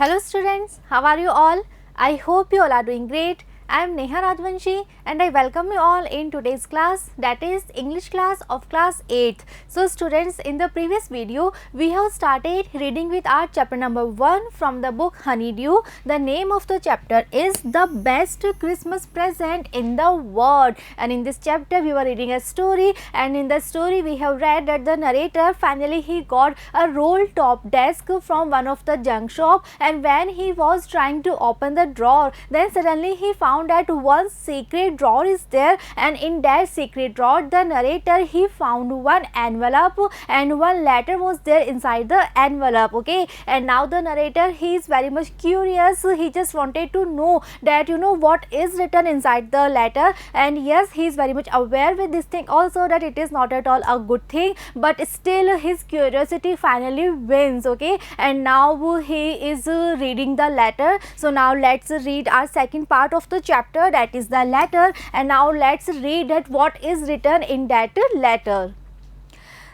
Hello students, how are you all? I hope you all are doing great. I am Neha Rajvanshi and I welcome you all in today's class, that is English class of class 8th. So students, in the previous video we have started reading with our chapter number 1 from the book Honeydew. The name of the chapter is The Best Christmas Present in the World, and in this chapter we were reading a story, and in the story we have read that the narrator finally he got a roll top desk from one of the junk shop, and when he was trying to open the drawer, then suddenly he found that one secret drawer is there, and in that secret drawer the narrator he found one envelope and one letter was there inside the envelope. Okay, and now the narrator he is very much curious. He just wanted to know that what is written inside the letter, and yes, he is very much aware with this thing also that it is not at all a good thing, but still his curiosity finally wins. Okay, and now he is reading the letter. So now let's read our second part of the chapter, that is the letter, and now let's read that what is written in that letter.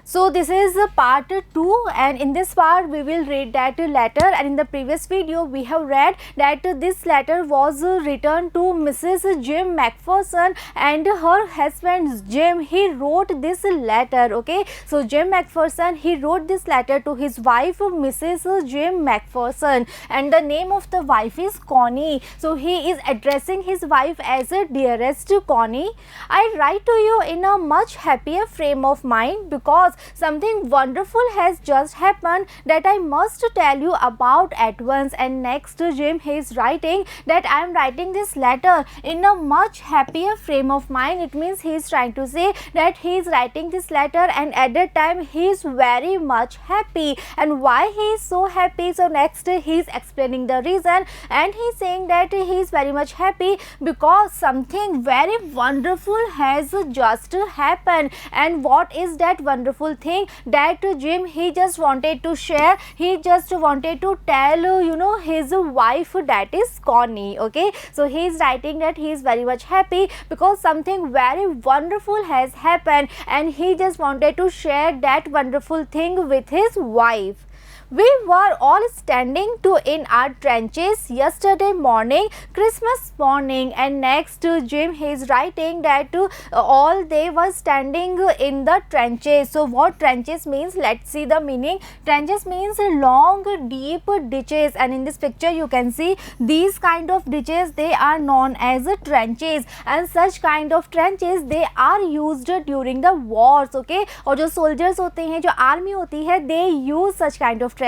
So this is part 2, and in this part we will read that letter, and in the previous video we have read that this letter was written to Mrs. Jim Macpherson and her husband Jim. He wrote this letter. Okay, so Jim Macpherson he wrote this letter to his wife Mrs. Jim Macpherson, and the name of the wife is Connie. So he is addressing his wife as a dearest Connie. I write to you in a much happier frame of mind because something wonderful has just happened that I must tell you about at once. And next Jim he is writing that I am writing this letter in a much happier frame of mind. It means he is trying to say that he is writing this letter and at that time he is very much happy. And why he is so happy? So next he is explaining the reason, and he is saying that he is very much happy because something very wonderful has just happened. And what is that wonderful thing that Jim he just wanted to share? He just wanted to tell his wife, that is Connie. Okay, so he is writing that he is very much happy because something very wonderful has happened, and he just wanted to share that wonderful thing with his wife. We were all standing in our trenches yesterday morning, Christmas morning, and next Jim he is writing that all they were standing in the trenches. So what trenches means? Let's see the meaning. Trenches means long deep ditches, and in this picture you can see these kind of ditches, they are known as trenches, and such kind of trenches they are used during the wars. Okay, और जो soldiers होते हैं, जो army होती है, they use such kind of trenches.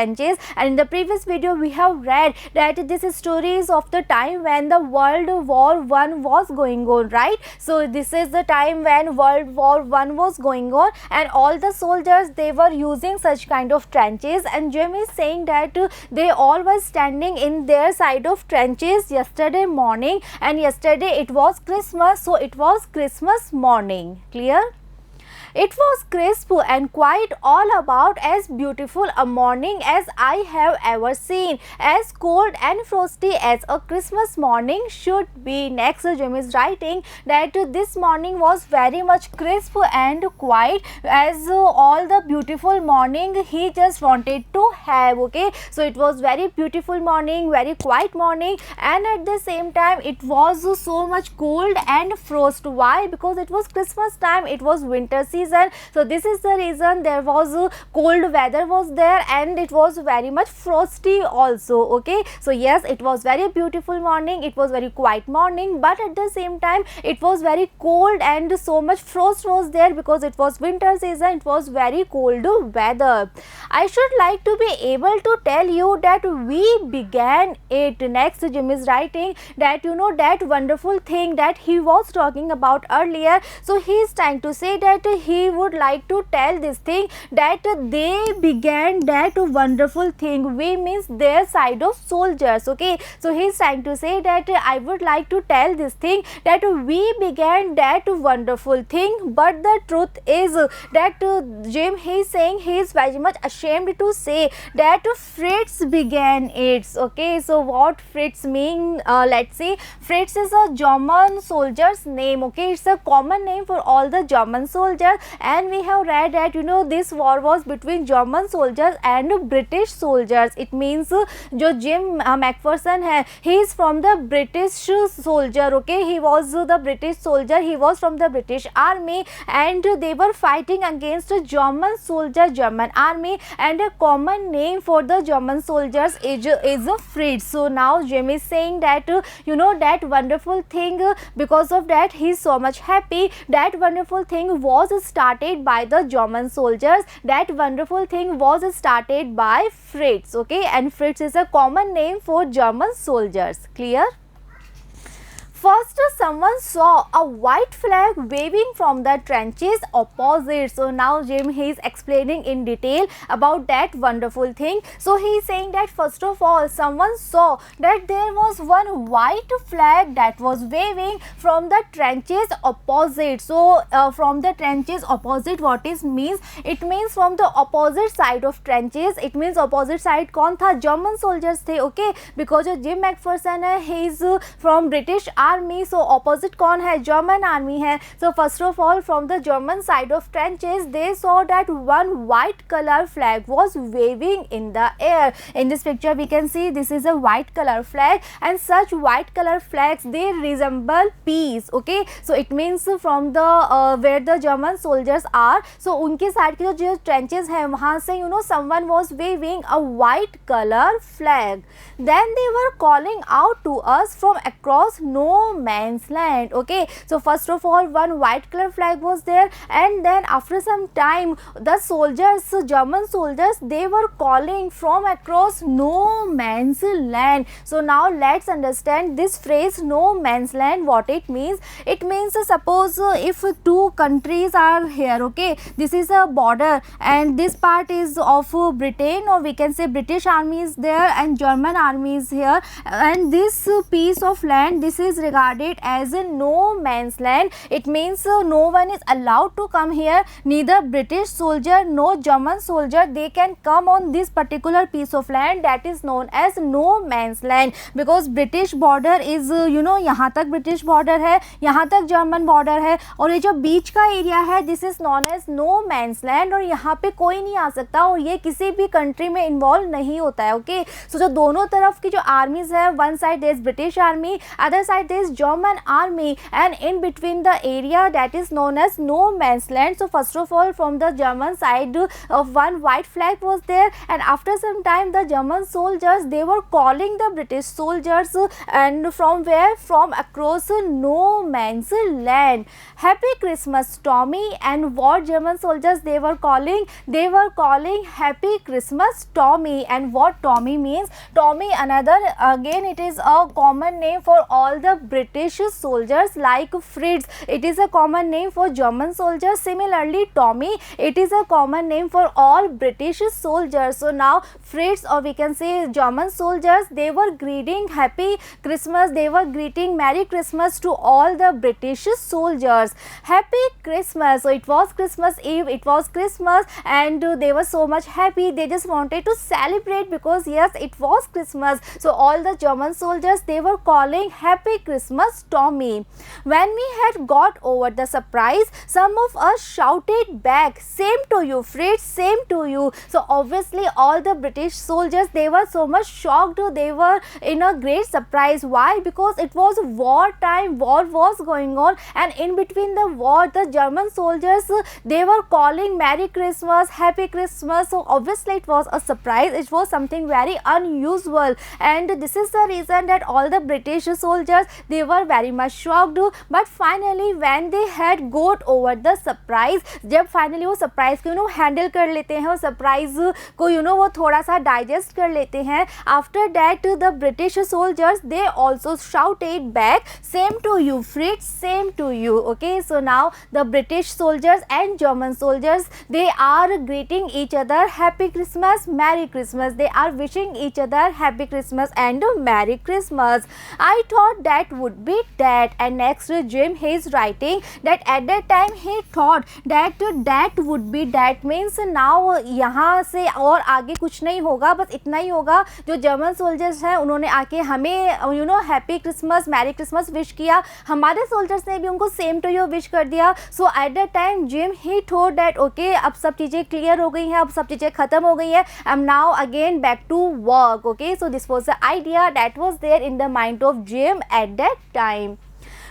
And in the previous video we have read that this story is of the time when the World War I was going on, right? So this is the time when World War I was going on, and all the soldiers they were using such kind of trenches, and Jim is saying that they all were standing in their side of trenches yesterday morning, and yesterday it was Christmas, so it was Christmas morning. Clear? It was crisp and quite all about as beautiful a morning as I have ever seen, as cold and frosty as a Christmas morning should be. Next Jim is writing that this morning was very much crisp and quiet, as all the beautiful morning he just wanted to have. Okay, so it was very beautiful morning, very quiet morning, and at the same time it was so much cold and frost. Why? Because it was Christmas time, it was winter season. So this is the reason there was cold weather was there, and it was very much frosty also. Okay, so yes, it was very beautiful morning, it was very quiet morning, but at the same time it was very cold and so much frost was there because it was winter season, it was very cold weather. I should like to be able to tell you that we began it. Next Jim is writing that that wonderful thing that he was talking about earlier. So he is trying to say that he would like to tell this thing that they began that wonderful thing. We means their side of soldiers. Okay, so he is trying to say that I would like to tell this thing that we began that wonderful thing, but the truth is that Jim he is saying he is very much ashamed to say that Fritz began it. Okay, so what Fritz mean? Let's see. Fritz is a German soldier's name. Okay, it's a common name for all the German soldiers. and we have read that this war was between German soldiers and British soldiers. It means जो Jim McPherson है, he is from the British soldier. Okay, he was the British soldier, he was from the British army, and they were fighting against a German soldier, German army, and a common name for the German soldiers is Fritz. So now Jim is saying that that wonderful thing, because of that he is so much happy. That wonderful thing was started by the German soldiers. That wonderful thing was started by Fritz. Okay, and Fritz is a common name for German soldiers. Clear? First, someone saw a white flag waving from the trenches opposite. So now Jim, he is explaining in detail about that wonderful thing. So he is saying that first of all, someone saw that there was one white flag that was waving from the trenches opposite. So from the trenches opposite, what is means? It means from the opposite side of trenches. It means opposite side कौन था? German soldiers थे. Okay, because जो Jim McPherson है, he is from British army, so opposite कौन है? German army है. So first of all, from the German side of trenches, they saw that one white color flag was waving in the air. In this picture we can see this is a white color flag, and such white color flags, they resemble peace. Okay, so it means from the where the German soldiers are, so उनके side के जो trenches है वहाँ से someone was waving a white color flag. Then they were calling out to us from across no man's land. Okay, so first of all, one white color flag was there, and then after some time the soldiers, German soldiers, they were calling from across no man's land. So now let's understand this phrase no man's land, what it means. It means suppose if two countries are here, okay, this is a border and this part is of Britain, or we can say British army is there and German army is here, and this piece of land, this is regarded as a no man's land. It means no one is allowed to come here, neither British soldier nor German soldier, they can come on this particular piece of land, that is known as no man's land. Because British border is यहाँ तक British border है, यहाँ तक German border है, और ये जो बीच का एरिया है, this is known as no man's land, और यहाँ पे कोई नहीं आ सकता और ये किसी भी कंट्री में इन्वॉल्व नहीं होता है. ओके, सो जो दोनों तरफ की जो आर्मीज है, one side there is British army, other side there is German army, and in between the area that is known as no man's land. So first of all from the German side one white flag was there, and after some time the German soldiers, they were calling the British soldiers, and from where? From across no man's land. Happy Christmas Tommy. And what German soldiers they were calling? They were calling Happy Christmas Tommy. And what Tommy means? Tommy, another, again it is a common name for all the British soldiers, like Fritz, it is a common name for German soldiers. Similarly, Tommy, it is a common name for all British soldiers. So now Fritz, or we can say German soldiers, they were greeting Happy Christmas, they were greeting Merry Christmas to all the British soldiers. Happy Christmas. So it was Christmas Eve, it was Christmas, and they were so much happy, they just wanted to celebrate because yes, it was Christmas. So all the German soldiers, they were calling Happy Christmas Tommy. When we had got over the surprise, some of us shouted back, same to you Fritz, same to you. So obviously all the British soldiers, they were so much shocked, they were in a great surprise. Why? Because it was war time, war was going on, and in between the war, the German soldiers, they were calling Merry Christmas, Happy Christmas. So obviously it was a surprise, it was something very unusual, and this is the reason that all the British soldiers, they were very much shocked. But finally when they had got over the surprise, जब finally वो surprise को handle कर लेते हैं, वो surprise को वो थोड़ा सा digest कर लेते हैं, after that the British soldiers, they also shouted back, same to you Fritz, same to you. Okay, so now the British soldiers and German soldiers, they are greeting each other Happy Christmas, Merry Christmas, they are wishing each other Happy Christmas and Merry Christmas. I thought that would be that. And next Jim he is writing that at that time he thought that that would be that means now यहाँ से और आगे कुछ नहीं होगा, बस इतना ही होगा. जो जर्मन सोल्जर्स हैं उन्होंने आके हमें you know happy Christmas merry Christmas wish किया, हमारे सोल्जर्स ने भी उनको सेम टू यू विश कर दिया. So at that time Jim he thought that okay अब सब चीज़ें क्लियर हो गई हैं, अब सब चीज़ें खत्म हो गई हैं, I am now again back to work. Okay, so this was the idea that was there in the mind of Jim at that time.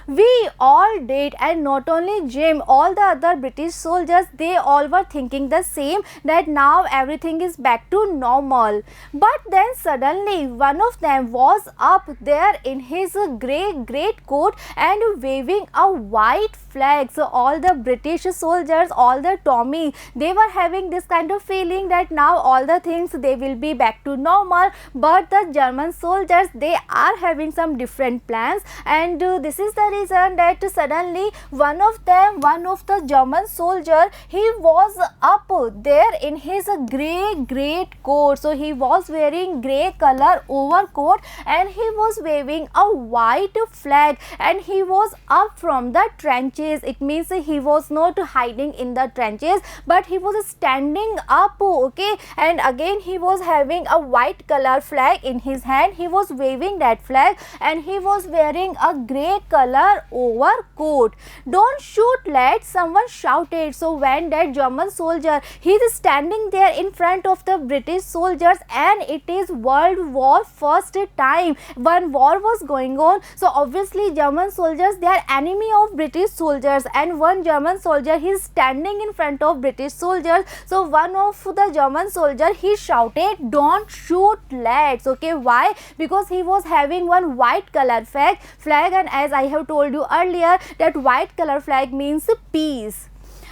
We all did, and not only Jim, all the other British soldiers, they all were thinking the same, that now everything is back to normal. But then suddenly one of them was up there in his grey great coat and waving a white flag. So all the British soldiers, all the Tommy, they were having this kind of feeling that now all the things they will be back to normal. But the German soldiers, they are having some different plans, and this is the reason that suddenly one of the German soldier, he was up there in his grey great coat. So he was wearing grey color overcoat and he was waving a white flag, and he was up from the trenches. It means he was not hiding in the trenches, but he was standing up. Okay, and again he was having a white color flag in his hand. He was waving that flag and he was wearing a grey color overcoat. Don't shoot, lad, someone shouted. So when that German soldier, he is standing there in front of the British soldiers, and it is World War first time when war was going on. So obviously German soldiers, they are enemy of British soldiers, and one German soldier, he is standing in front of British soldiers. So one of the German soldier, he shouted, don't shoot, lads. Okay, why? Because he was having one white color flag, and as I have told you earlier, that white color flag means peace.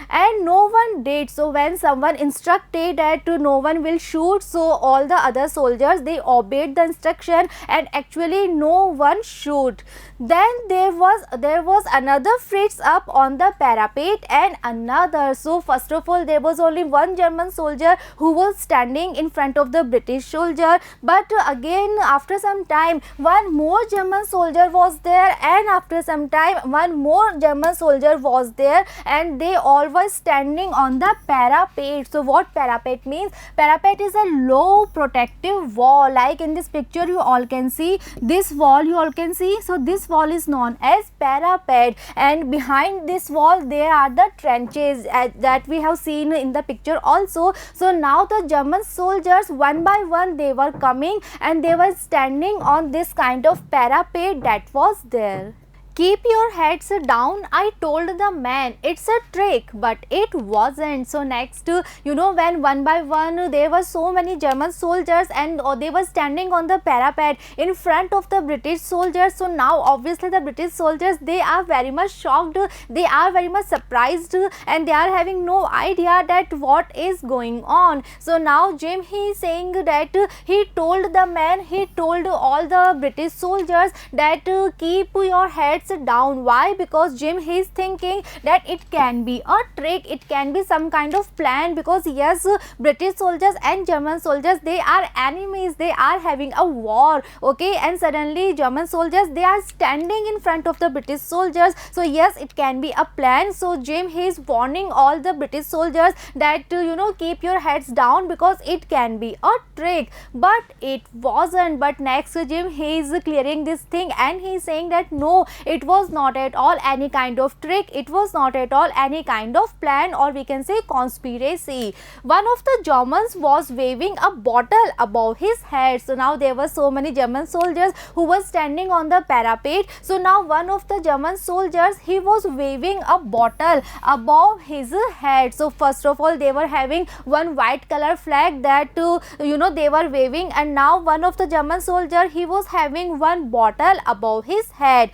And no one did. So when someone instructed that no one will shoot, so all the other soldiers, they obeyed the instruction, and actually no one shoot. Then there was another Fritz up on the parapet, and another. So first of all, there was only one German soldier who was standing in front of the British soldier, but again after some time one more German soldier was there, and after some time one more German soldier was there, and they all were standing on the parapet. So what parapet means? Parapet is a low protective wall. Like in this picture you all can see this wall, you all can see. So this wall is known as parapet, and behind this wall there are the trenches that we have seen in the picture also. So now the German soldiers, one by one, they were coming and they were standing on this kind of parapet that was there. Keep your heads down, I told the man. It's a trick, but it wasn't. So next, you know, when one by one there were so many German soldiers, and they were standing on the parapet in front of the British soldiers. So now obviously the British soldiers, they are very much shocked, they are very much surprised, and they are having no idea that what is going on. So now Jim, he is saying that he told the man, he told all the British soldiers that keep your heads down. Why? Because Jim, he is thinking that it can be a trick, it can be some kind of plan, because yes, British soldiers and German soldiers, they are enemies, they are having a war. Okay, and suddenly German soldiers, they are standing in front of the British soldiers. So yes, it can be a plan. So Jim, he is warning all the British soldiers that you know, keep your heads down, because it can be a trick, but it wasn't. But next Jim, he is clearing this thing, and he is saying that no, it was not at all any kind of trick, it was not at all any kind of plan, or we can say conspiracy. One of the Germans was waving a bottle above his head. So now there were so many German soldiers who were standing on the parapet. So now one of the German soldiers, he was waving a bottle above his head. So first of all, they were having one white color flag that you know, they were waving, and now one of the German soldier, he was having one bottle above his head.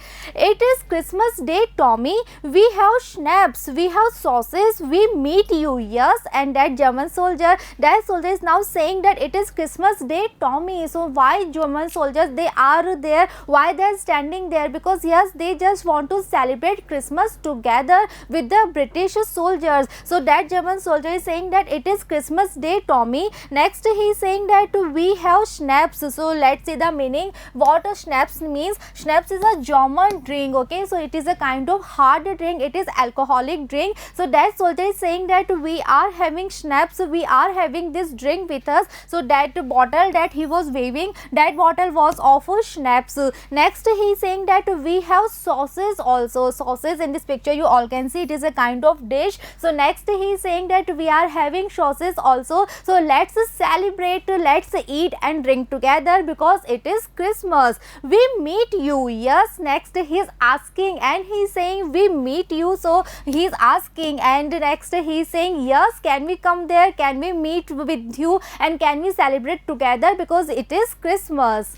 It is Christmas Day, Tommy. We have schnapps, we have sauces, we meet you. Yes, and that soldier is now saying that it is Christmas Day, Tommy. So why German soldiers they are there? Why they are standing there? Because yes, they just want to celebrate Christmas together with the British soldiers. So that German soldier is saying that it is Christmas Day, Tommy. Next he is saying that we have schnapps. So let's see the meaning. What a schnapps means? Schnapps is a German drink. Okay, so it is a kind of hard drink. It is alcoholic drink. So that soldier is saying that we are having schnapps. We are having this drink with us. So that bottle that he was waving, that bottle was of schnapps. Next he is saying that we have sauces also. Sauces in this picture you all can see, it is a kind of dish. So next he is saying that we are having sauces also. So let's celebrate, let's eat and drink together because it is Christmas. We meet you. Yes, next he is asking and he is saying we meet you. So he is asking and next he is saying yes, can we come there, can we meet with you and can we celebrate together because it is Christmas.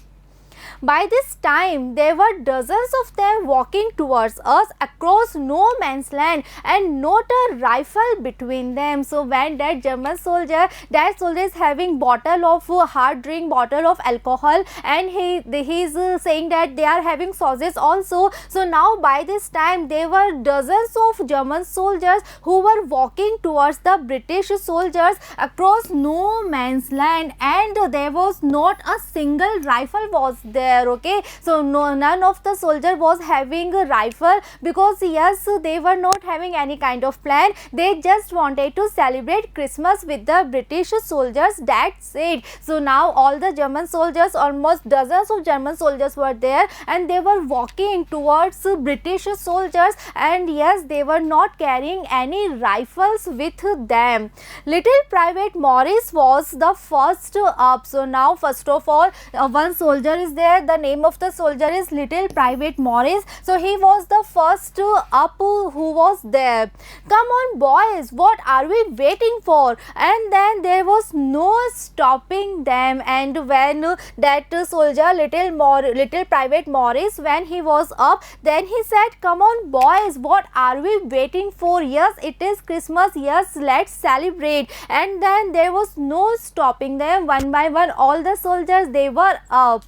By this time, there were dozens of them walking towards us across no man's land and not a rifle between them. So when that German soldier, is having bottle of hard drink, bottle of alcohol, and he is saying that they are having sauces also. So now by this time, there were dozens of German soldiers who were walking towards the British soldiers across no man's land, and there was not a single rifle was there. Okay, so none of the soldier was having a rifle because yes, they were not having any kind of plan. They just wanted to celebrate Christmas with the British soldiers. That's it. So now all the German soldiers, almost dozens of German soldiers were there and they were walking towards British soldiers, and yes, they were not carrying any rifles with them. Little Private Morris was the first up. So now first of all, one soldier is there. The name of the soldier is Little Private Morris. So he was the first up who was there. Come on boys, what are we waiting for? And then there was no stopping them. And when that soldier Little Private Morris, when he was up, then he said, come on boys, what are we waiting for? Yes, it is Christmas. Yes, let's celebrate. And then there was no stopping them. One by one all the soldiers, they were up.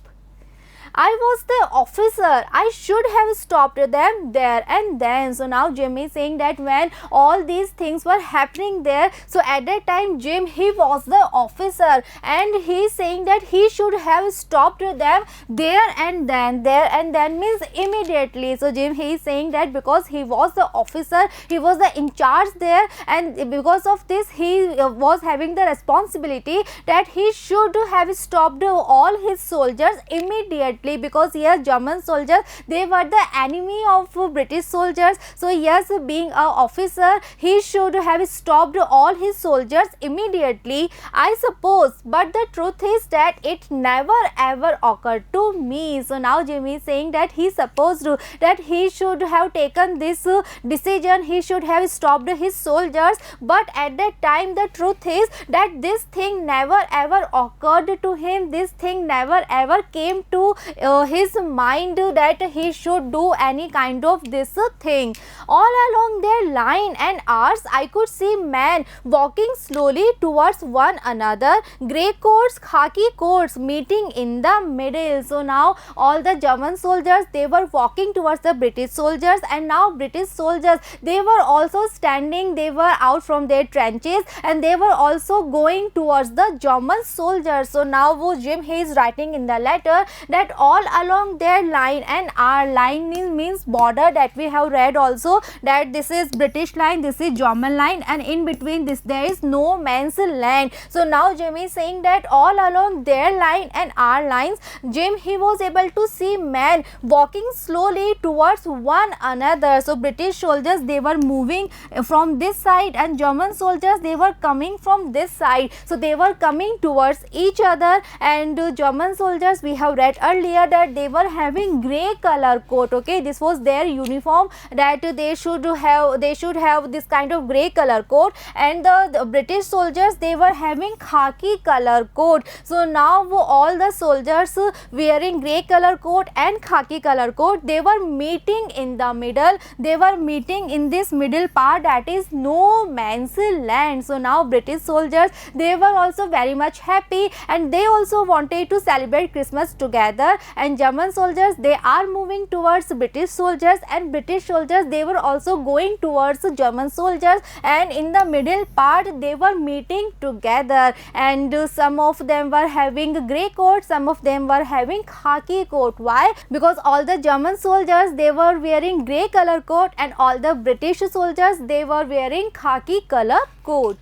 I was the officer, I should have stopped them there and then. So now Jim is saying that when all these things were happening there, so at that time Jim, he was the officer and he is saying that he should have stopped them there and then means immediately. So Jim, he is saying that because he was the officer, he was the in charge there, and because of this he was having the responsibility that he should have stopped all his soldiers immediately, because yes, German soldiers, they were the enemy of British soldiers. So yes, being an officer, he should have stopped all his soldiers immediately, I suppose. But the truth is that it never ever occurred to me. So now Jimmy is saying that he supposed that he should have taken this decision, he should have stopped his soldiers. But at that time the truth is that this thing never ever occurred to him, this thing never ever came to his mind that he should do any kind of this thing. All along their line and ours, I could see men walking slowly towards one another, grey coats, khaki coats meeting in the middle. So now all the German soldiers, they were walking towards the British soldiers, and now British soldiers, they were also standing, they were out from their trenches and they were also going towards the German soldiers. So now Jim, he is writing in the letter that all along their line, and our line means border, that we have read also, that this is British line, this is German line, and in between this there is no man's land. So now Jim is saying that all along their line and our lines, Jim, he was able to see men walking slowly towards one another. So British soldiers, they were moving from this side and German soldiers, they were coming from this side. So they were coming towards each other, and German soldiers, we have read earlier earlier that they were having grey color coat. Okay, this was their uniform, that they should have this kind of grey color coat, and the British soldiers, they were having khaki color coat. So now all the soldiers wearing grey color coat and khaki color coat, they were meeting in the middle. They were meeting in this middle part, that is no man's land. So now British soldiers, they were also very much happy, and they also wanted to celebrate Christmas together. And German soldiers, they are moving towards British soldiers, and British soldiers, they were also going towards German soldiers, and in the middle part they were meeting together. And some of them were having grey coat, some of them were having khaki coat. Why? Because all the German soldiers, they were wearing grey color coat, and all the British soldiers, they were wearing khaki color coat.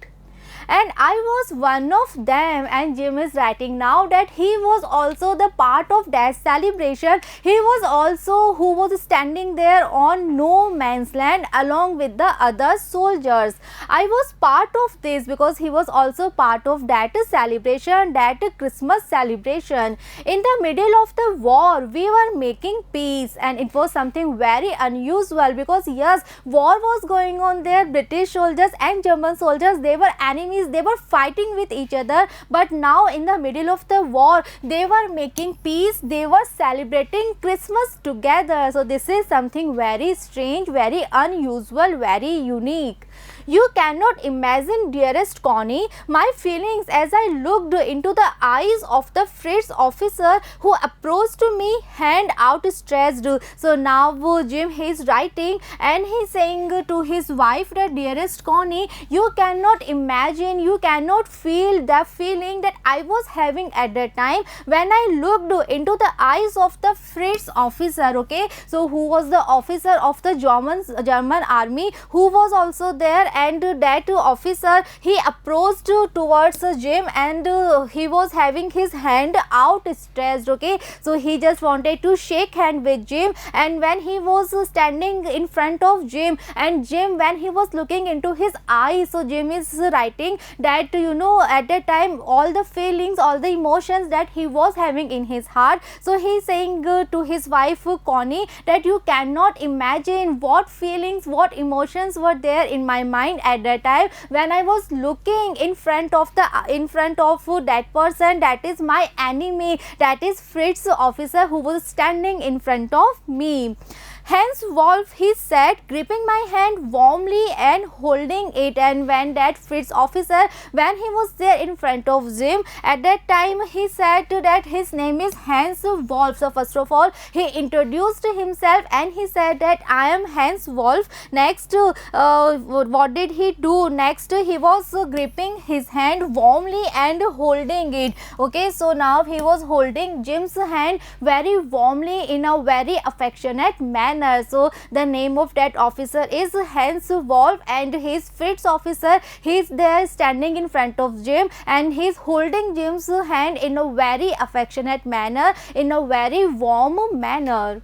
And I was one of them. And Jim is writing now that he was also the part of that celebration. He was also who was standing there on no man's land along with the other soldiers. I was part of this because he was also part of that celebration, that Christmas celebration. In the middle of the war, we were making peace, and it was something very unusual because yes, war was going on there. British soldiers and German soldiers, they were enemies. They were fighting with each other, but now in the middle of the war, they were making peace. They were celebrating Christmas together. So this is something very strange, very unusual, very unique. You cannot imagine, dearest Connie, my feelings as I looked into the eyes of the Fritz officer who approached me, hand outstretched. So now Jim, he is writing, and he is saying to his wife that, dearest Connie, you cannot imagine, you cannot feel the feeling that I was having at that time when I looked into the eyes of the Fritz officer. Okay, so who was the officer of the German army, who was also there, and that officer, he approached towards Jim, and he was having his hand outstretched. Okay, so he just wanted to shake hand with Jim, and when he was standing in front of Jim, and Jim, when he was looking into his eyes, so Jim is writing that, you know, at that time all the feelings, all the emotions that he was having in his heart. So he is saying to his wife Connie that you cannot imagine what feelings, what emotions were there in my mind at that time when I was looking in front of that person, that is my enemy, that is Fritz officer who was standing in front of me. Hans Wolf, he said, gripping my hand warmly and holding it. And when that Fritz officer, when he was there in front of Jim, at that time he said that his name is Hans Wolf. So first of all, he introduced himself and he said that I am Hans Wolf. Next, what did he do? Next, he was gripping his hand warmly and holding it. Okay, so now he was holding Jim's hand very warmly in a very affectionate manner. So the name of that officer is Hans Wolf, and his Fritz officer, he is there standing in front of Jim, and he is holding Jim's hand in a very affectionate manner, in a very warm manner.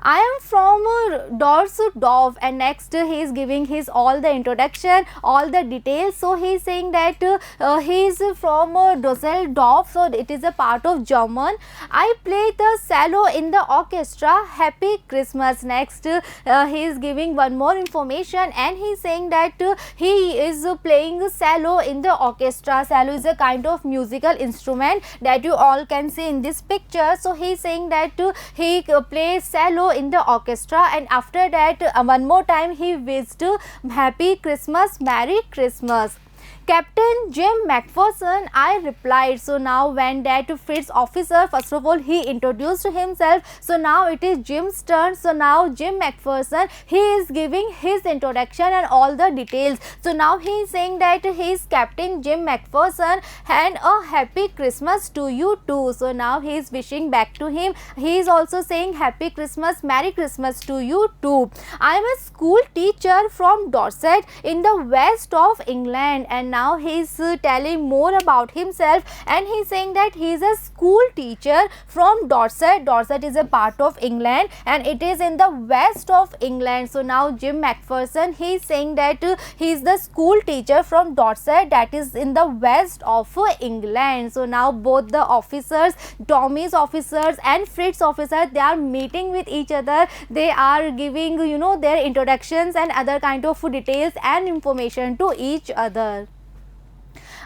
I am from Düsseldorf, and next he is giving his all the introduction, all the details. So he is saying that he is from Düsseldorf, so it is a part of German. I play the cello in the orchestra. Happy Christmas. Next he is giving one more information, and he is saying that he is playing cello in the orchestra. Cello is a kind of musical instrument that you all can see in this picture. So he is saying that he plays cello in the orchestra, and after that one more time he wished Happy Christmas, Merry Christmas. Captain Jim McPherson, I replied. So now when that Fritz officer, first of all he introduced himself, so now it is Jim's turn. So now Jim McPherson, he is giving his introduction and all the details. So now he is saying that he is Captain Jim McPherson and a happy Christmas to you too. So now he is wishing back to him. He is also saying Happy Christmas, Merry Christmas to you too. I am a school teacher from Dorset in the west of England, and and now he is telling more about himself, and he is saying that he is a school teacher from Dorset. Dorset is a part of England and it is in the west of England. So now Jim McPherson, he is saying that he is the school teacher from Dorset, that is in the west of England. So now both the officers, Tommy's officers and Fritz officer, they are meeting with each other. They are giving, you know, their introductions and other kind of details and information to each other.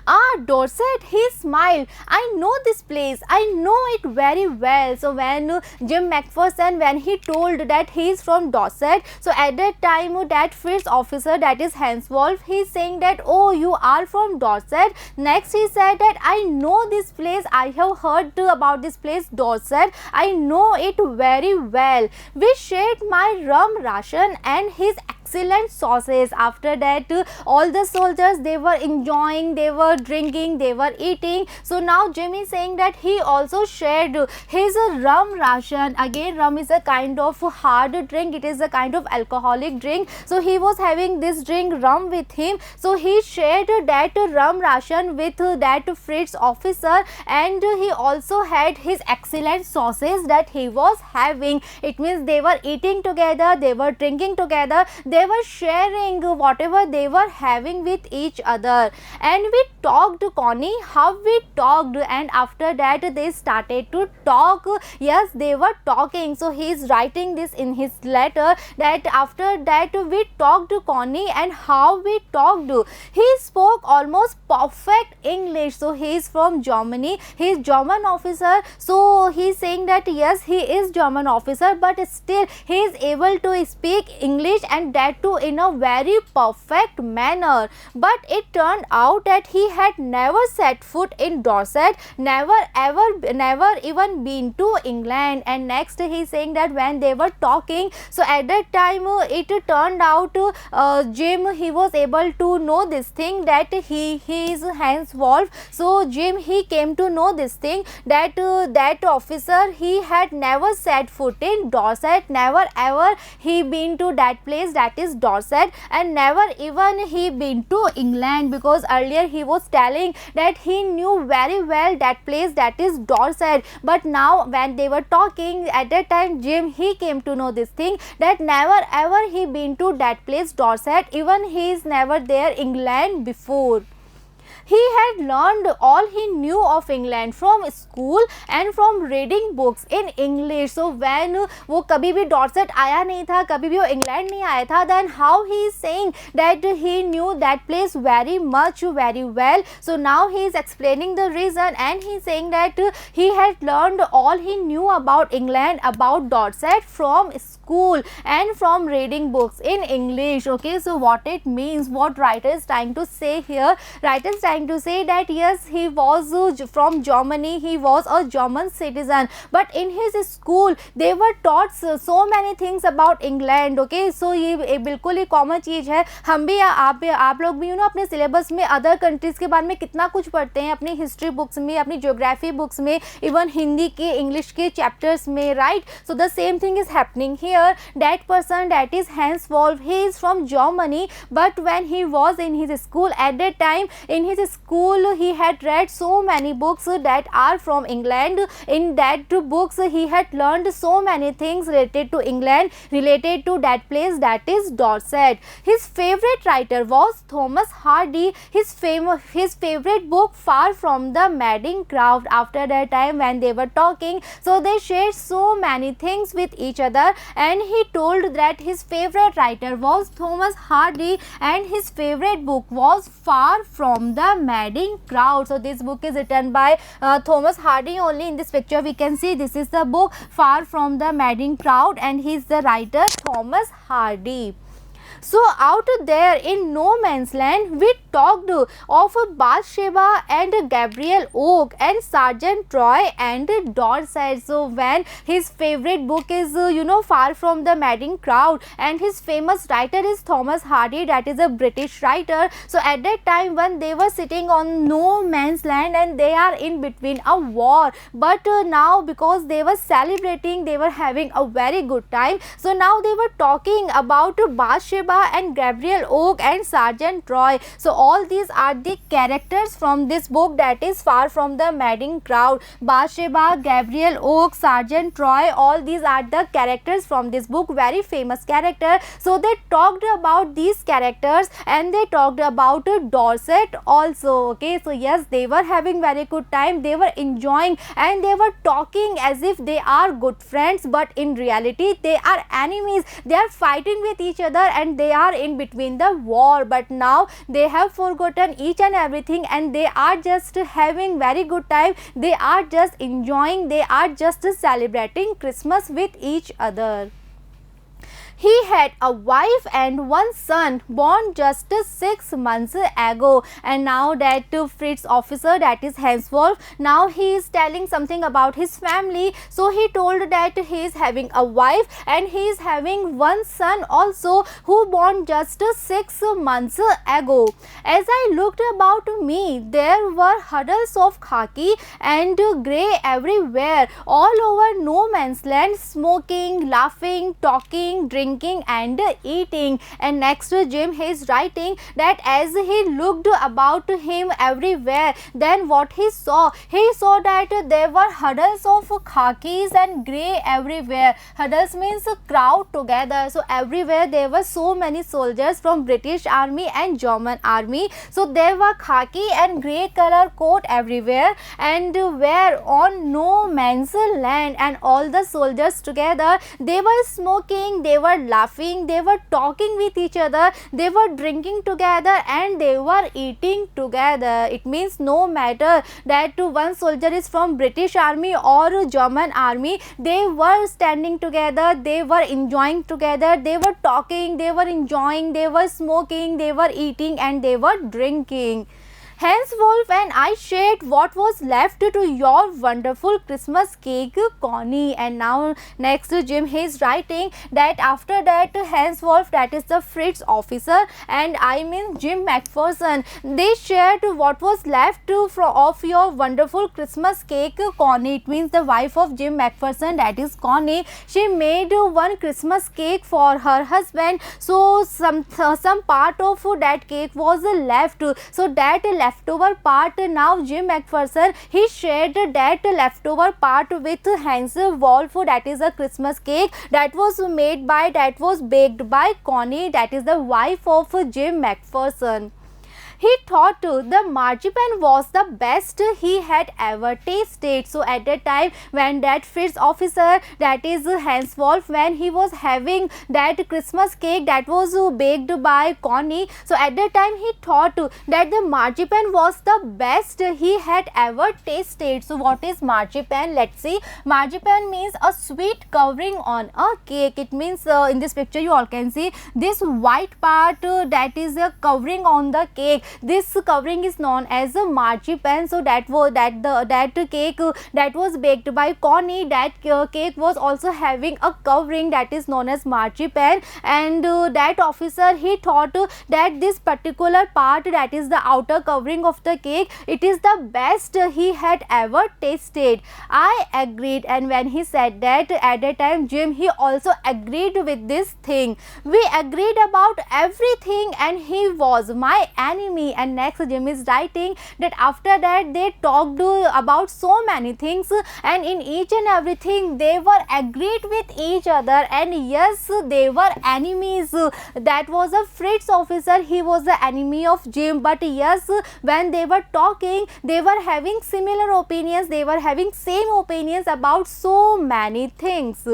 Ah, Dorset, he smiled. I know this place. I know it very well. So when Jim McPherson, when he told that he is from Dorset, so at that time that Fritz officer, that is Hans Wolf, he is saying that, oh, you are from Dorset. Next he said that I know this place. I have heard about this place Dorset. I know it very well. We shared my rum ration and his excellent sauces. After that all the soldiers, they were enjoying, they were drinking, they were eating. So now Jim is saying that he also shared his rum ration. Again, rum is a kind of hard drink, it is a kind of alcoholic drink. So he was having this drink rum with him. So he shared that rum ration with that Fritz officer, and he also had his excellent sauces that he was having. It means they were eating together, they were drinking together, they were sharing whatever they were having with each other. And we talked, Connie, how we talked, and after that they started to talk. Yes, they were talking. So he is writing this in his letter that after that we talked, Connie, and how we talked. He spoke almost perfect English. So he is from Germany, he is German officer. So he is saying that yes, he is German officer, but still he is able to speak English, and that too in a very perfect manner. But it turned out that he had never set foot in Dorset, never even been to England. And next he is saying that when they were talking, so at that time it turned out Jim, he was able to know this thing that he is Hans Wolf. So Jim, he came to know this thing that that officer, he had never set foot in Dorset, never ever he been to that place, that is Dorset, and never even he been to England, because earlier he was telling that he knew very well that place, that is Dorset. But now when they were talking at that time, Jim, he came to know this thing that never ever he been to that place Dorset, even he is never there England before. He had learned all he knew of England from school and from reading books in English. So when वो कभी भी Dorset आया नहीं था, कभी भी वो England नहीं आया था, then how he is saying that he knew that place very much, very well. So now he is explaining the reason, and he is saying that he had learned all he knew about England, about Dorset, from school and from reading books in English. Okay, so what it means, what writer is trying to say here, writer is trying to say that yes, he was from Germany, he was a German citizen, but in his school they were taught so many things about England. Okay, so ये बिल्कुल ही common चीज़ है. हम भी आप लोग भी अपने syllabus में अदर कंट्रीज़ के बारे में कितना कुछ पढ़ते हैं, अपनी हिस्ट्री बुक्स में, अपनी ज्योग्राफी बुक्स में, इवन हिंदी के, इंग्लिश के चैप्टर्स में, right. So the same thing is happening here. That person, that is Hans Wolf, he is from Germany, but when he was in his school at that time, in his school he had read so many books that are from England. In that books he had learned so many things related to England, related to that place, that is Dorset. His favorite writer was Thomas Hardy. His favorite book, Far from the Madding Crowd. After that time when they were talking, so they shared so many things with each other, and he told that his favorite writer was Thomas Hardy and his favorite book was Far from the Madding Crowd. So this book is written by Thomas Hardy only. In this picture we can see this is the book Far from the Madding Crowd, and he is the writer Thomas Hardy. So out there in no man's land, we talked of Bathsheba and Gabriel Oak and Sergeant Troy and Dorset. So when his favorite book is Far from the Madding Crowd, and his famous writer is Thomas Hardy, that is a British writer. So at that time when they were sitting on no man's land and they are in between a war, but now because they were celebrating, they were having a very good time. So now they were talking about Bathsheba Bathsheba and Gabriel Oak and Sergeant Troy. So all these are the characters from this book, that is Far from the Madding Crowd. Bathsheba, Gabriel Oak, Sergeant Troy, all these are the characters from this book, very famous character. So they talked about these characters and they talked about Dorset also. Okay, so yes, they were having very good time, they were enjoying and they were talking as if they are good friends, but in reality they are enemies. They are fighting with each other and they are in between the war, but now they have forgotten each and everything and they are just having very good time. They are just enjoying, they are just celebrating Christmas with each other. He had a wife and one son born just 6 months ago, and now that Fritz officer, that is Hans Wolf, now he is telling something about his family. So he told that he is having a wife and he is having one son also who born just 6 months ago. As I looked about me, there were huddles of khaki and grey everywhere, all over no man's land, smoking, laughing, talking, drinking and eating. And next to Jim, he is writing that as he looked about him everywhere, then what he saw that there were huddles of khakis and grey everywhere. Huddles means crowd together, so everywhere there were so many soldiers from British army and German army. So there were khaki and grey color coat everywhere and were on no man's land, and all the soldiers together, they were smoking, they were laughing, they were talking with each other, they were drinking together and they were eating together. It means no matter that one soldier is from British army or German army, they were standing together, they were enjoying together, they were talking, they were enjoying, they were smoking, they were eating and they were drinking. Hans Wolf and I shared what was left to your wonderful Christmas cake, Connie. And now next to Jim, he is writing that after that Hans Wolf, that is the Fritz officer, and I mean Jim McPherson, they shared what was left of your wonderful Christmas cake, Connie. It means the wife of Jim McPherson, that is Connie, she made one Christmas cake for her husband. So some part of that cake was left, so that leftover part, now Jim McPherson, he shared that leftover part with Hans Wolf, that is a Christmas cake that was baked by Connie, that is the wife of Jim McPherson. He thought the marzipan was the best he had ever tasted. So at that time when that Fritz officer, that is Hans Wolf, when he was having that Christmas cake that was baked by Connie, so at that time he thought that the marzipan was the best he had ever tasted. So what is marzipan? Let's see. Marzipan means a sweet covering on a cake. It means in this picture you all can see this white part that is a covering on the cake. This covering is known as a marzipan. So that cake that was baked by Connie, that cake was also having a covering that is known as marzipan, and that officer, he thought that this particular part, that is the outer covering of the cake, it is the best he had ever tasted. I agreed, and when he said that, at that time Jim, he also agreed with this thing. We agreed about everything and he was my enemy. And next Jim is writing that after that they talked about so many things, and in each and everything they were agreed with each other, and yes, they were enemies. That was a Fritz officer, he was the enemy of Jim, but yes, when they were talking, they were having similar opinions, they were having same opinions about so many things.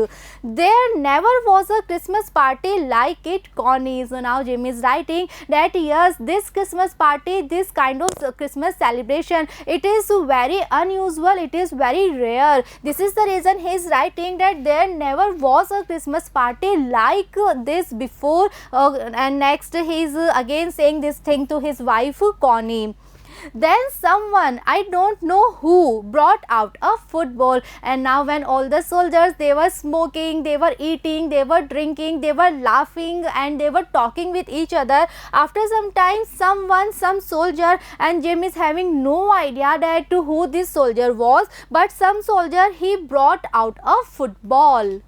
There never was a Christmas party like it, Connie. So now Jim is writing that yes, this Christmas party, this kind of Christmas celebration, it is very unusual, it is very rare. This is the reason he is writing that there never was a Christmas party like this before. And next he is again saying this thing to his wife Connie. Then someone, I don't know who, brought out a football, and now when all the soldiers, they were smoking, they were eating, they were drinking, they were laughing and they were talking with each other, after some time some soldier, and Jim is having no idea that who this soldier was, but some soldier, he brought out a football.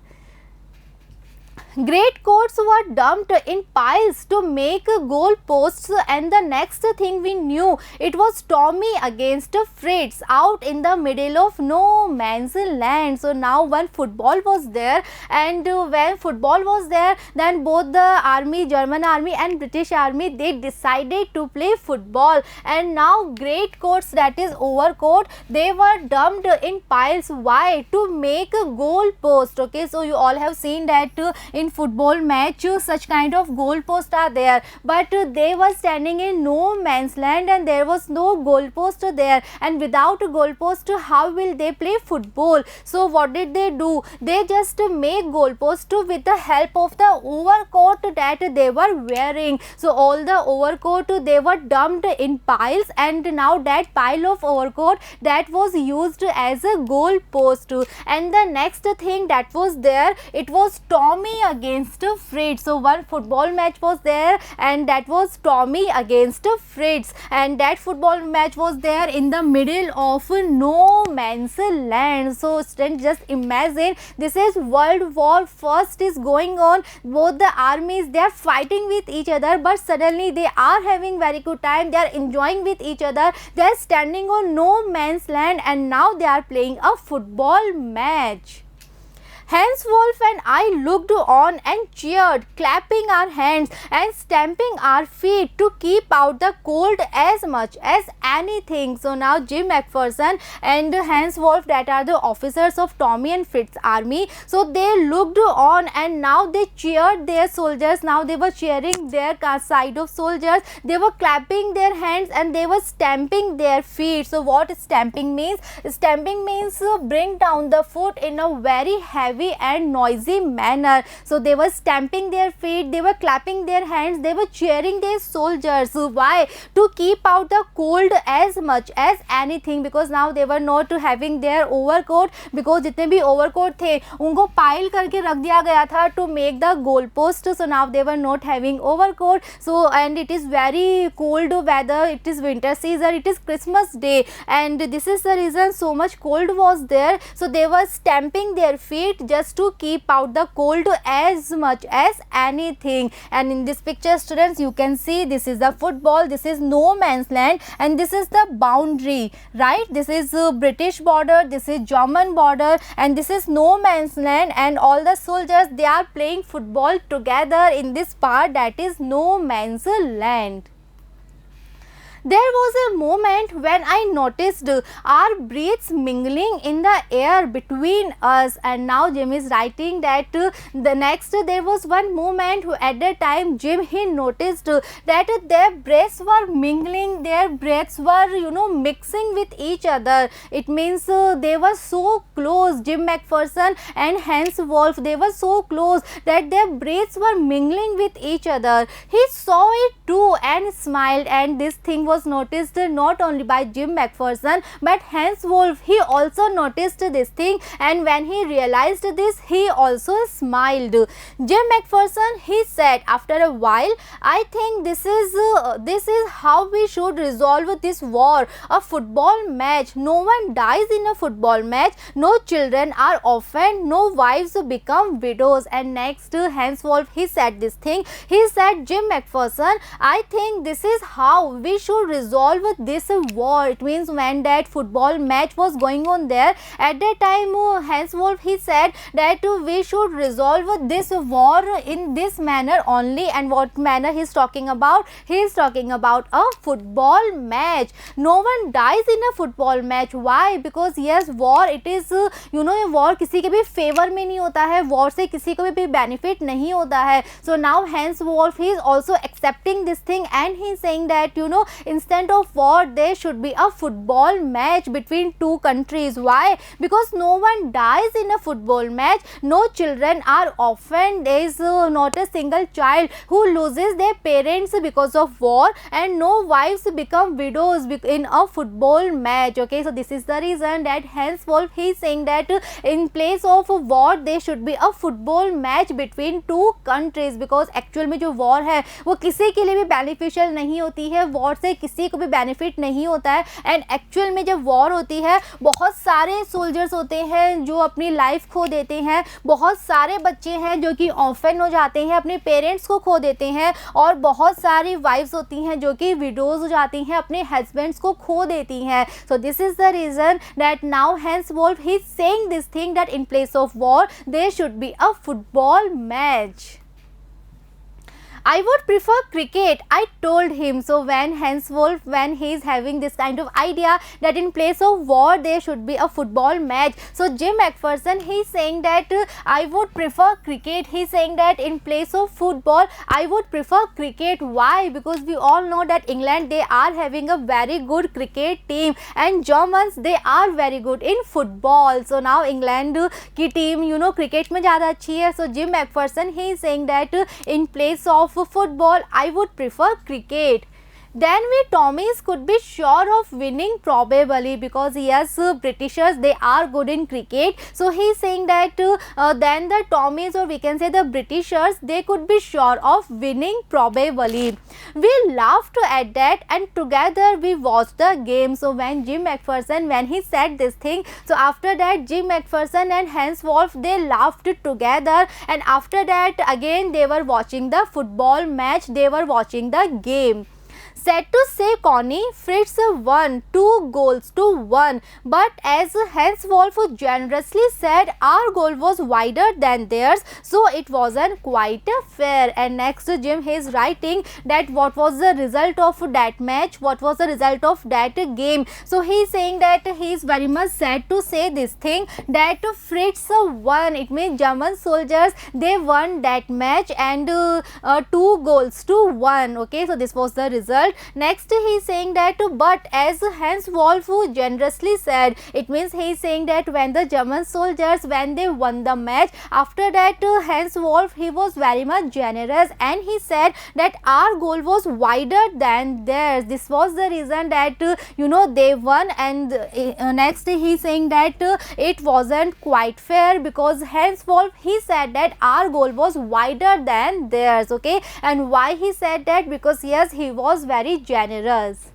Great coats were dumped in piles to make goal posts, and the next thing we knew, it was Tommy against Fritz out in the middle of no man's land. So now when football was there, and when football was there, then both the army, German army and British army, they decided to play football. And now great coats, that is overcoat, they were dumped in piles. Why? To make a goal post. Okay, so you all have seen that in football match such kind of goal posts are there, but they were standing in no man's land and there was no goal post there, and without a goal post how will they play football? So what did they do? They just make goal post with the help of the overcoat that they were wearing. So all the overcoat they were dumped in piles, and now that pile of overcoat that was used as a goal post. And the next thing that was there, it was Tommy against Fritz. So one football match was there, and that was Tommy against Fritz, and that football match was there in the middle of no man's land. So students, just imagine, this is World War First is going on. Both the armies, they are fighting with each other, but suddenly they are having very good time, they are enjoying with each other, they are standing on no man's land, and now they are playing a football match. Hans Wolf and I looked on and cheered, clapping our hands and stamping our feet to keep out the cold as much as anything. So now Jim McPherson and Hans Wolf, that are the officers of Tommy and Fritz army, so they looked on and now they cheered their soldiers. Now they were cheering their side of soldiers, they were clapping their hands and they were stamping their feet. So what stamping means? Stamping means bring down the foot in a very heavy and noisy manner. So they were stamping their feet, they were clapping their hands, they were cheering their soldiers. Why? To keep out the cold as much as anything, because now they were not having their overcoat, because जितने भी overcoat थे उनको pile करके रख दिया गया था to make the goal post. So now they were not having overcoat. So and it is very cold weather, it is winter season, it is Christmas day, and this is the reason so much cold was there. So they were stamping their feet just to keep out the cold as much as anything. And in this picture, students, you can see this is the football, this is no man's land, and this is the boundary, right? This is British border, this is German border, and this is no man's land, and all the soldiers, they are playing football together in this part, that is no man's land. There was a moment when I noticed our breaths mingling in the air between us, and now Jim is writing that the next there was one moment at the time Jim, he noticed that their breaths were mingling, their breaths were mixing with each other. It means they were so close, Jim McPherson and Hans Wolf, they were so close that their breaths were mingling with each other. He saw it too and smiled, and this thing was noticed not only by Jim McPherson but Hans Wolf. He also noticed this thing, and when he realized this, he also smiled. Jim McPherson, he said after a while, I think this is how we should resolve this war. A football match, no one dies in a football match, no children are orphaned, no wives become widows. And next Hans Wolf, he said this thing, he said, Jim McPherson, I think this is how we should resolve this war. It means when that football match was going on there, at that time Hans Wolf, he said that we should resolve this war in this manner only. And what manner he is talking about? He is talking about a football match. No one dies in a football match. Why? Because yes, war, it is war किसी के भी favour में नहीं होता है, war से किसी को भी benefit नहीं होता है. So now Hans Wolf, he is also accepting this thing, and he is saying that instead of war there should be a football match between two countries. Why? Because no one dies in a football match, no children are orphaned, there is not a single child who loses their parents because of war, and no wives become widows in a football match. Okay, so this is the reason that Hans Wolf, he is saying that in place of war there should be a football match between two countries, because actual में जो war है वो किसी के लिए भी beneficial नहीं होती है, war से किसी को भी बेनिफिट नहीं होता है। एंड एक्चुअल में जब वॉर होती है बहुत सारे सोल्जर्स होते हैं जो अपनी लाइफ खो देते हैं, बहुत सारे बच्चे हैं जो कि ऑर्फन हो जाते हैं, अपने पेरेंट्स को खो देते हैं, और बहुत सारी वाइफ्स होती हैं जो कि विडोज हो जाती हैं, अपने हस्बैंड्स को खो देती हैं। So this is the reason that now Hans Wolf he is saying this thing that in place of war there should be a football match. I would prefer cricket, I told him. So when Hans Wolf, when he is having this kind of idea that in place of war there should be a football match, so Jim McPherson, he is saying that I would prefer cricket. He is saying that in place of football I would prefer cricket. Why? Because we all know that England, they are having a very good cricket team, and Germans, they are very good in football. So now England की team cricket में ज़्यादा अच्छी है. So Jim McPherson, he is saying that in place of football I would prefer cricket. Then we Tommies could be sure of winning probably, because yes, Britishers, they are good in cricket. So he is saying that then the Tommies, or we can say the Britishers, they could be sure of winning probably. We laughed at that and together we watched the game. So when Jim McPherson, when he said this thing, so after that Jim McPherson and Hans Wolf, they laughed together, and after that again they were watching the football match, they were watching the game. Sad to say, Connie, Fritz won 2 goals to 1, but as Hans Wolf generously said, our goal was wider than theirs, so it wasn't quite fair. And next Jim, he is writing that what was the result of that match, what was the result of that game. So he is saying that he is very much sad to say this thing, that Fritz won. It means German soldiers, they won that match, and 2 goals to 1. Okay, so this was the result. Next he is saying that but as Hans Wolf generously said, it means he is saying that when the German soldiers, when they won the match, after that Hans Wolf, he was very much generous, and he said that our goal was wider than theirs. This was the reason that they won. And next he is saying that it wasn't quite fair, because Hans Wolf, he said that our goal was wider than theirs. Okay, and why he said that? Because yes, he was very generous.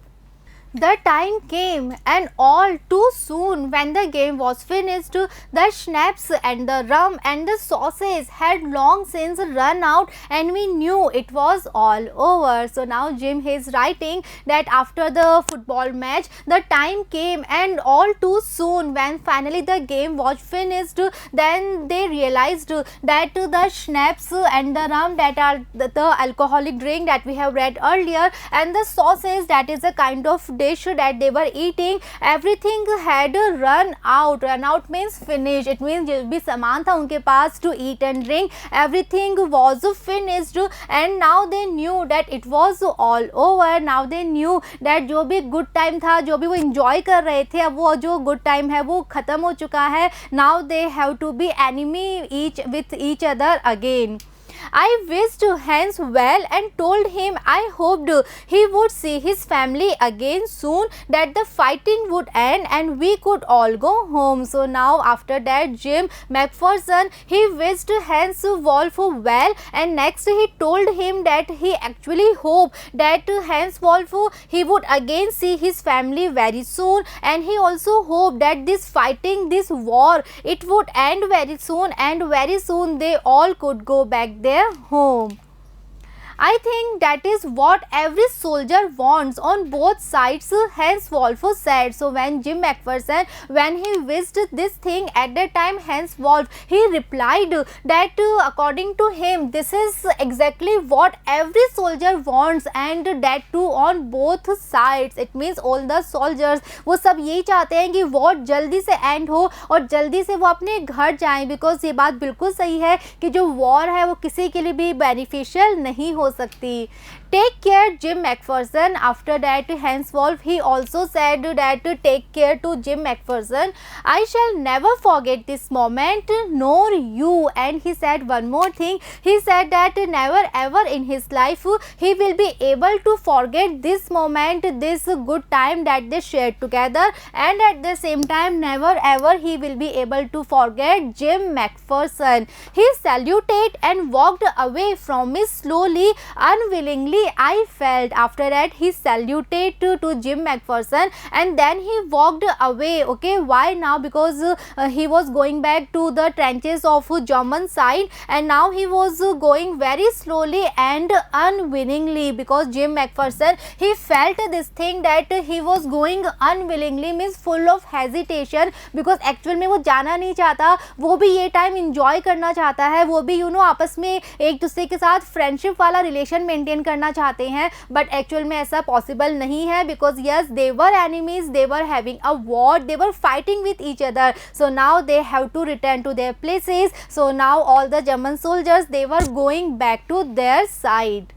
The time came, and all too soon, when the game was finished, the schnapps and the rum and the sauces had long since run out, and we knew it was all over. So now Jim, he is writing that after the football match, the time came, and all too soon, when finally the game was finished, then they realized that the schnapps and the rum, that are the alcoholic drink that we have read earlier, and the sauces, that is a kind of dish that they were eating, everything had run out. Run out means finished. It means जो भी सामान था उनके पास to eat and drink, everything was finished, and now they knew that it was all over. Now they knew that जो भी good time था, जो भी वो enjoy कर रहे थे, अब वो जो good time है वो ख़त्म हो चुका है. Now they have to be enemy with each other again. I wished Hans well and told him I hoped he would see his family again soon, that the fighting would end and we could all go home. So now after that Jim McPherson, he wished Hans Wolf well, and next he told him that he actually hoped that Hans Wolf, he would again see his family very soon, and he also hoped that this fighting, this war, it would end very soon, and very soon they all could go back their home. I think that is what every soldier wants on both sides, Hans Wolf said. So when Jim McPherson, when he wished this thing, at that time Hans Wolf, he replied that according to him, this is exactly what every soldier wants, and that too on both sides. It means all the soldiers, वो सब यही चाहते हैं कि war जल्दी से and हो और जल्दी से वो अपने घर जाएं, बिकॉज ये बात बिल्कुल सही है कि जो वॉर है वो किसी के लिए भी बेनिफिशियल नहीं हो सकती. Take care, Jim McPherson. After that, Hans Wolf, he also said that take care to Jim McPherson. I shall never forget this moment, nor you. And he said one more thing. He said that never ever in his life he will be able to forget this moment, this good time that they shared together. And at the same time, never ever he will be able to forget Jim McPherson. He saluted and walked away from me slowly, unwillingly, really I felt. After that he saluted to Jim McPherson and then he walked away. Okay, why now? Because he was going back to the trenches of German side, and now he was going very slowly and unwillingly, because Jim McPherson, he felt this thing that he was going unwillingly, means full of hesitation, because actual में वो जाना नहीं चाहता, वो भी ये time enjoy करना चाहता है, वो भी आपस में एक दूसरे के साथ फ्रेंडशिप वाला रिलेशन मेंटेन करना चाहते हैं, बट एक्चुअल में ऐसा पॉसिबल नहीं है, because yes they were enemies, they were having a war, they were fighting with each other, so now they have to return to their places, so now all the German soldiers they were going back to their side.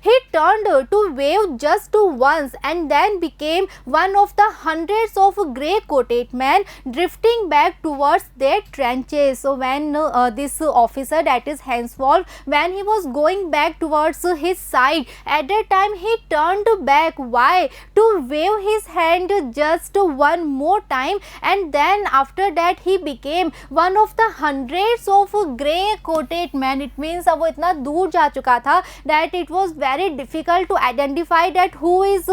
He turned to wave just once and then became one of the hundreds of grey-coated men drifting back towards their trenches. So when this officer, that is Henswolf, when he was going back towards his side, at that time he turned back. Why? To wave his hand just one more time, and then after that he became one of the hundreds of grey-coated men. It means अब वो इतना दूर जा चुका था that it was very difficult to identify that who is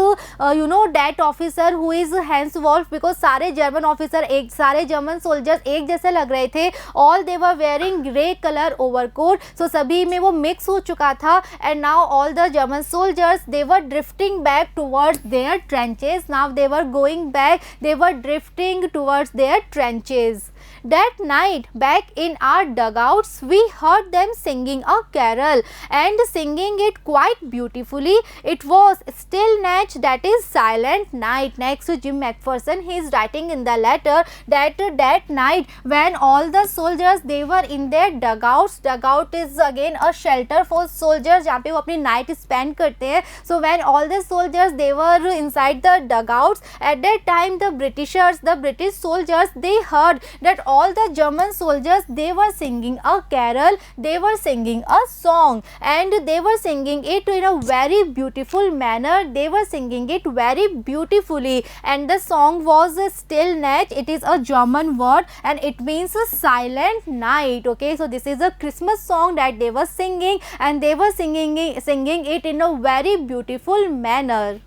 that officer, who is Henswolf, because सारे German officer एक, सारे जर्मन सोल्जर्स एक जैसे लग रहे थे. All they were wearing grey colour overcoat, so सभी में वो मिक्स हो चुका था. And now all the German soldiers they were drifting back towards their trenches. Now they were going back, they were drifting towards their trenches. That night, back in our dugouts, we heard them singing a carol, and singing it quite beautifully. It was Still Night, that is Silent Night. Next to Jim McPherson, he is writing in the letter that that night when all the soldiers, they were in their dugouts. Dugout is again a shelter for soldiers जहाँ पे वो अपनी night spend करते हैं. So when all the soldiers, they were inside the dugouts, at that time the Britishers, the British soldiers, they heard that all the German soldiers, they were singing a carol, they were singing a song, and they were singing it in a very beautiful manner. They were singing it very beautifully, and the song was Still Night. It is a German word and it means a silent night. Okay, so this is a Christmas song that they were singing, and they were singing it in a very beautiful manner.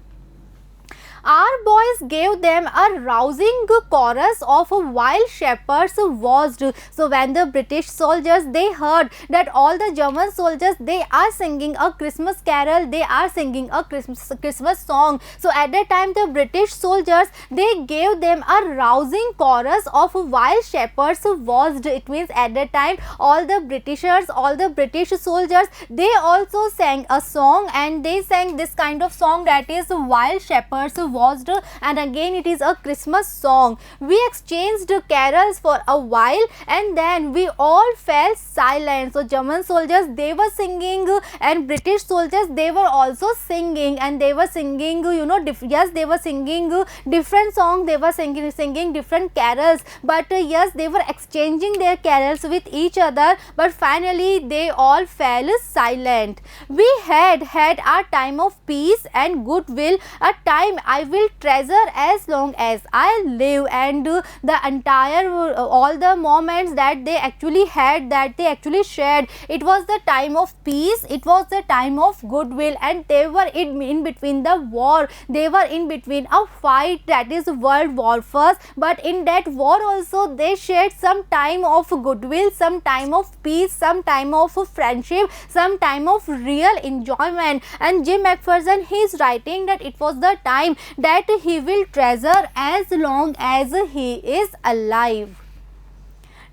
Our boys gave them a rousing chorus of wild shepherds watched. So when the British soldiers, they heard that all the German soldiers, they are singing a Christmas carol, they are singing a Christmas song. So at that time the British soldiers, they gave them a rousing chorus of wild shepherds watched. It means at that time all the Britishers, all the British soldiers, they also sang a song, and they sang this kind of song, that is wild shepherds watched, and again it is a Christmas song. We exchanged carols for a while and then we all fell silent. So German soldiers, they were singing, and British soldiers, they were also singing, and they were singing yes, they were singing different songs, they were singing different carols, but yes, they were exchanging their carols with each other, but finally they all fell silent. We had our time of peace and goodwill, a time I will treasure as long as I live, and the entire all the moments that they actually had, that they actually shared, it was the time of peace, it was the time of goodwill, and they were in between the war, they were in between a fight, that is World War I, but in that war also they shared some time of goodwill, some time of peace, some time of friendship, some time of real enjoyment. And Jim McPherson, he is writing that it was the time that he will treasure as long as he is alive.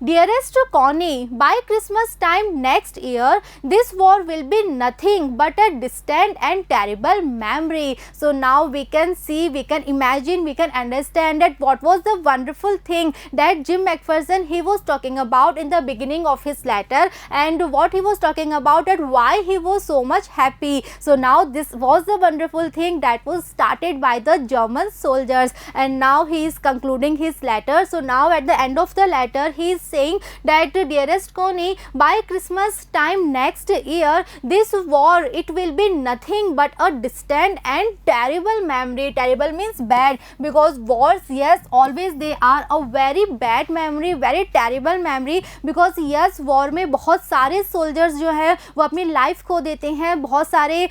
Dearest Connie, by Christmas time next year, this war will be nothing but a distant and terrible memory. So now we can see, we can imagine, we can understand that what was the wonderful thing that Jim McPherson, he was talking about in the beginning of his letter, and what he was talking about, and why he was so much happy. So now this was the wonderful thing that was started by the German soldiers, and now he is concluding his letter. So now at the end of the letter, he is saying that dearest Connie, by Christmas time next year, this war, it will be nothing but a distant and terrible memory. Terrible means bad, because wars, yes, always they are a very bad memory, very terrible memory, because yes, war में बहुत सारे soldiers जो है वो अपनी life खो देते हैं, बहुत सारे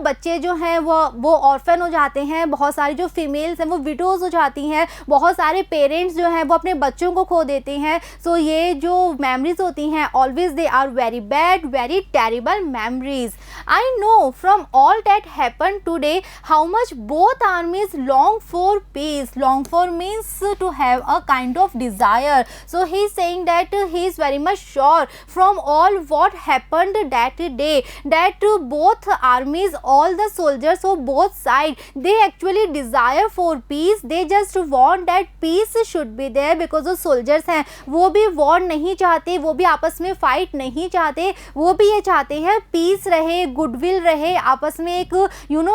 बच्चे जो हैं वो ऑर्फन हो जाते हैं, बहुत सारी जो फीमेल्स हैं वो विडोज हो जाती हैं, बहुत सारे पेरेंट्स जो हैं वो अपने बच्चों को खो देते हैं. सो ये जो मेमोरीज होती हैं always they are very bad, very terrible memories. I know from all that happen today how much both armies long for peace. Long for means to have a kind of desire. So he is saying that he is very much sure from all what happened that day that both armies, all the soldiers of both sides, they actually desire for peace. They just want that peace should be there, because जो soldiers हैं वो भी war नहीं चाहते, वो भी आपस में fight नहीं चाहते, वो भी ये चाहते हैं peace रहे, goodwill रहे, आपस में एक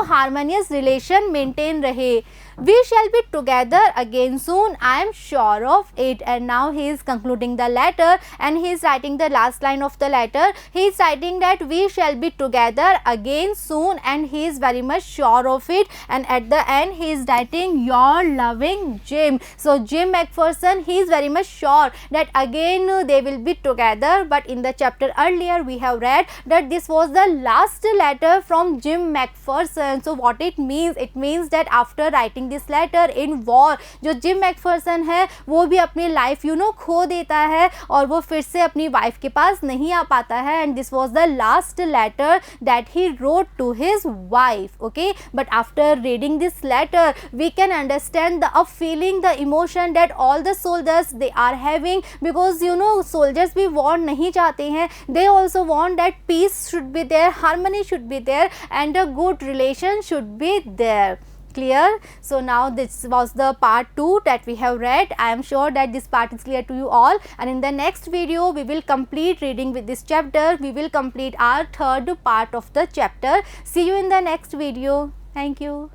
harmonious relation maintain रहे. We shall be together again soon, I am sure of it. And now he is concluding the letter and he is writing the last line of the letter. He is writing that we shall be together again soon, and he is very much sure of it. And at the end he is writing your loving Jim. So Jim McPherson, he is very much sure that again they will be together. But in the chapter earlier we have read that this was the last letter from Jim McPherson. So what it means? It means that after writing this letter in war, जो Jim McPherson है वो भी अपनी life खो देता है और वो फिर से अपनी वाइफ के पास नहीं आ पाता है. And this was the last letter that he wrote to his wife. Okay, but after reading this letter we can understand the feeling, the emotion that all the soldiers they are having, because soldiers भी war नहीं चाहते हैं. They also want that peace should be there, harmony should be there, and a good relation should be there. Clear? So now this was the part 2 that we have read. I am sure that this part is clear to you all, and in the next video we will complete reading with this chapter. We will complete our third part of the chapter. See you in the next video. Thank you.